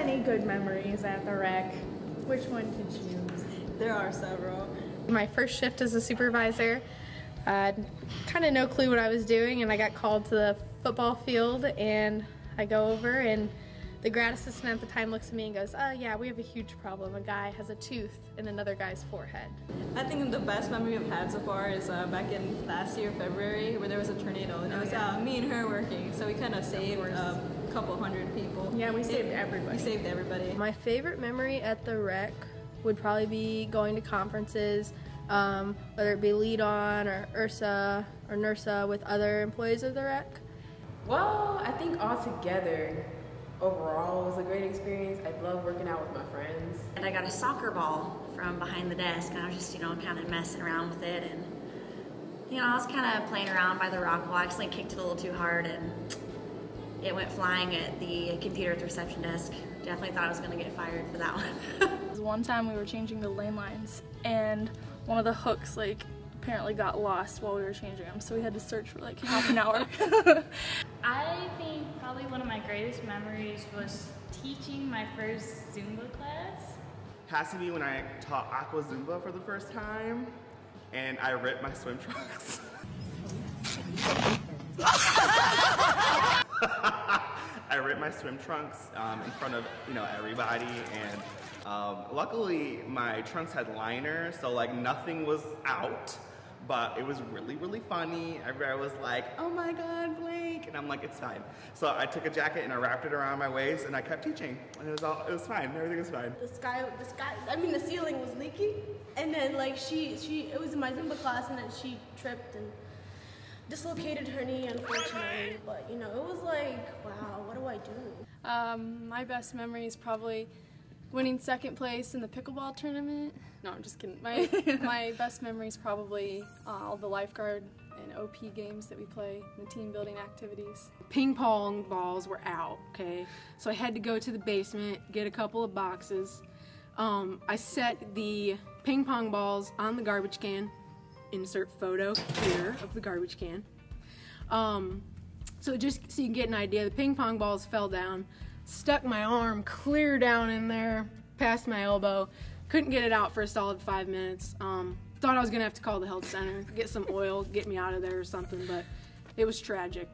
many good memories at the rec. Which one to choose? There are several. My first shift as a supervisor, kind of no clue what I was doing, and I got called to the football field, and I go over, and the grad assistant at the time looks at me and goes, "Oh yeah, we have a huge problem. A guy has a tooth in another guy's forehead." I think the best memory I've had so far is back in last year, February, where there was a tornado, and it was me and her working, so we kind of saved a couple hundred people. Yeah, we saved everybody. We saved everybody. My favorite memory at the rec would probably be going to conferences, whether it be Lead On or URSA or NURSA with other employees of the rec. Well, I think altogether, overall, it was a great experience. I love working out with my friends. And I got a soccer ball from behind the desk, and I was just, kind of messing around with it, and, I was kind of playing around by the rock wall. I accidentally kicked it a little too hard, and it went flying at the computer at the reception desk. Definitely thought I was going to get fired for that one. One time we were changing the lane lines, and one of the hooks, apparently got lost while we were changing them, so we had to search for half an hour. I think probably one of my greatest memories was teaching my first Zumba class. Has to be when I taught Aqua Zumba for the first time, and I ripped my swim trunks. I ripped my swim trunks in front of everybody, and luckily my trunks had liners, so nothing was out. But it was really, really funny. Everybody was like, "Oh my God, Blake!" And I'm like, "It's fine." So I took a jacket and I wrapped it around my waist, and I kept teaching, and it was fine. Everything was fine. The ceiling was leaking, and then it was in my Zumba class, and then she tripped and dislocated her knee, unfortunately. But it was wow, what do I do? My best memory is probably winning second place in the pickleball tournament. No, I'm just kidding. My best memory is probably all the lifeguard and OP games that we play, the team building activities. Ping pong balls were out, okay? So I had to go to the basement, get a couple of boxes. I set the ping pong balls on the garbage can. Insert photo here of the garbage can. So just so you can get an idea, the ping pong balls fell down, stuck my arm clear down in there, past my elbow. Couldn't get it out for a solid 5 minutes. Thought I was gonna have to call the health center, get some oil, get me out of there or something, but it was tragic.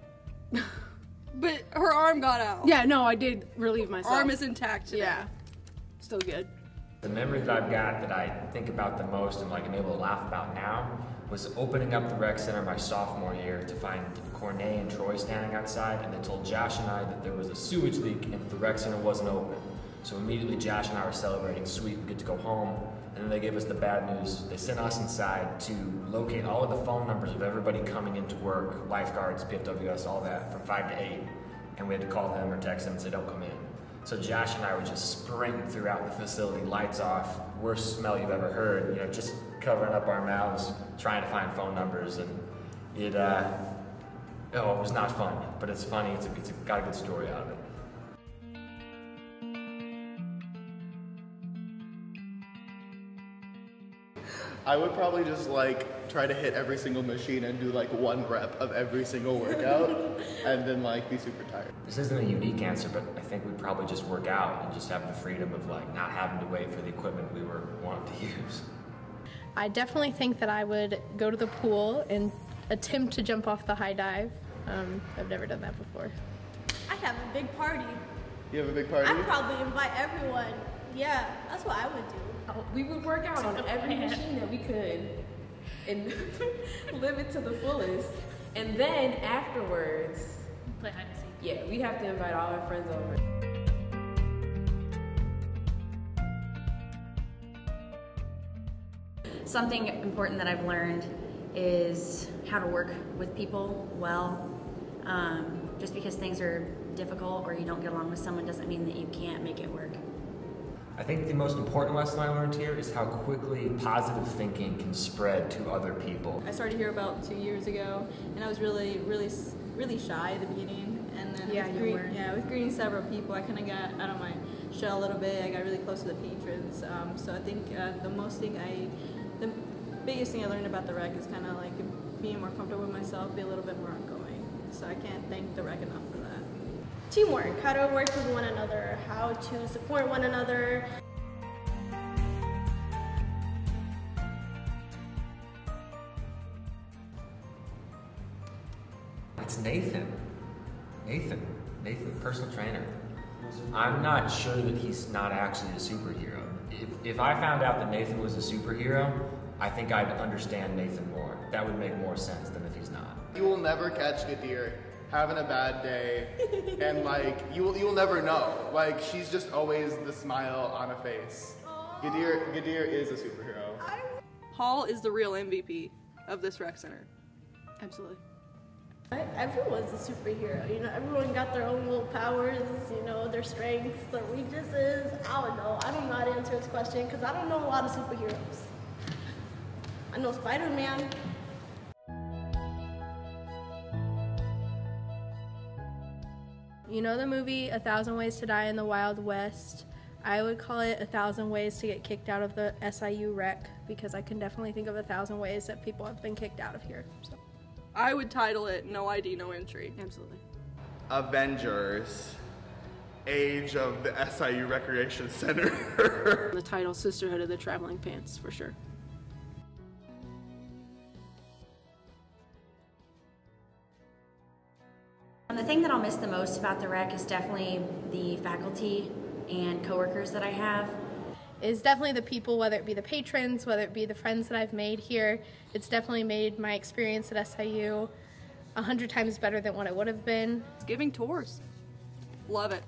But her arm got out. Yeah, no, I did relieve myself. Arm is intact today. Yeah, still good. The memory that I've got that I think about the most and am able to laugh about now was opening up the rec center my sophomore year to find Cornet and Troy standing outside, and they told Josh and I that there was a sewage leak and that the rec center wasn't open. So immediately Josh and I were celebrating, sweet, we get to go home, and then they gave us the bad news. They sent us inside to locate all of the phone numbers of everybody coming into work, lifeguards, PFWS, all that, from 5 to 8, and we had to call them or text them and say, "Don't come in." So Josh and I would just sprint throughout the facility, lights off, worst smell you've ever heard, just covering up our mouths, trying to find phone numbers, and it was not fun, but it's funny, it's got a good story out of it. I would probably just try to hit every single machine and do 1 rep of every single workout and then be super tired. This isn't a unique answer, but I think we'd probably just work out and just have the freedom of not having to wait for the equipment we were wanting to use. I definitely think that I would go to the pool and attempt to jump off the high dive. I've never done that before. I'd have a big party. You have a big party? I'd probably invite everyone. Yeah, that's what I would do. We would work out on every machine that we could and live it to the fullest. And then afterwards, Play hide and seek. Yeah, we'd have to invite all our friends over. Something important that I've learned is how to work with people well. Just because things are difficult or you don't get along with someone doesn't mean that you can't make it work. I think the most important lesson I learned here is how quickly positive thinking can spread to other people. I started here about 2 years ago, and I was really shy at the beginning. And then with greeting several people, I kind of got out of my shell a little bit. I got really close to the patrons. So I think the biggest thing I learned about the rec is kind of being more comfortable with myself, be a little bit more outgoing. So I can't thank the rec enough for that. Teamwork, how to work with one another, how how to support one another. It's Nathan, personal trainer. I'm not sure that he's not actually a superhero. If I found out that Nathan was a superhero, I think I'd understand Nathan more. That would make more sense than if he's not. You will never catch Gadir having a bad day, and like you will never know. Like she's just always the smile on a face. Gadir is a superhero. Hall is the real MVP of this rec center. Absolutely. Everyone's a superhero, you know, everyone got their own little powers, you know, their strengths, their weaknesses. I don't know. I don't know how to answer this question because I don't know a lot of superheroes. I know Spider-Man. You know the movie 1,000 Ways to Die in the Wild West? I would call it 1,000 Ways to Get Kicked Out of the SIU Rec because I can definitely think of 1,000 ways that people have been kicked out of here. So. I would title it No ID, No Entry. Absolutely. Avengers, Age of the SIU Recreation Center. The title, Sisterhood of the Traveling Pants, for sure. The thing that I'll miss the most about the rec is definitely the faculty and coworkers that I have. Is definitely the people, whether it be the patrons, whether it be the friends that I've made here. It's definitely made my experience at SIU 100 times better than what it would have been. It's giving tours. Love it.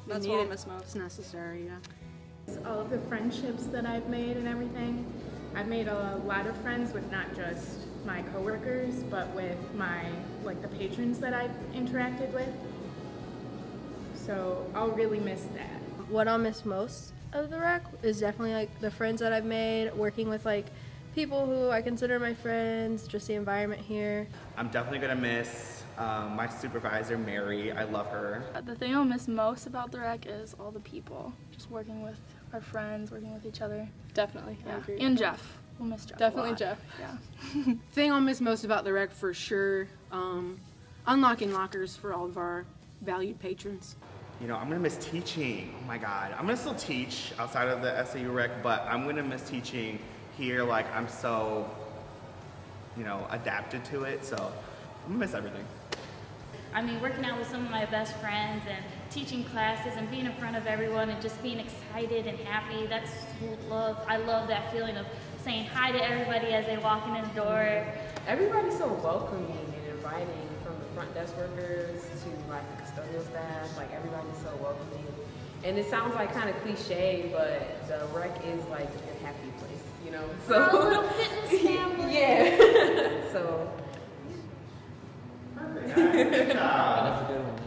That's what I'll miss most. It's necessary, yeah. All of the friendships that I've made and everything. I've made a lot of friends with not just my coworkers, but with the patrons that I've interacted with. So I'll really miss that. What I'll miss most of the rec is definitely like the friends that I've made, working with like people who I consider my friends, just the environment here. I'm definitely gonna miss my supervisor, Mary. I love her. The thing I'll miss most about the rec is all the people. Just working with our friends, working with each other. Definitely, yeah. I agree. And Jeff. We'll miss Jeff. Definitely Jeff. Yeah. Thing I'll miss most about the rec for sure, unlocking lockers for all of our valued patrons. You know, I'm gonna miss teaching. Oh my God. I'm gonna still teach outside of the SIU rec, but I'm gonna miss teaching here. Like I'm so, you know, adapted to it. So I'm gonna miss everything. I mean, working out with some of my best friends and teaching classes and being in front of everyone and just being excited and happy. That's love. I love that feeling of saying hi to everybody as they walk in the door. Everybody's so welcoming and inviting, from the front desk workers to like the custodial staff. Like everybody's so welcoming. And it sounds like kind of cliche, but the rec is like a happy place, you know? So we're a little fitness family. Yeah. So Perfect. Good job. That's a good one.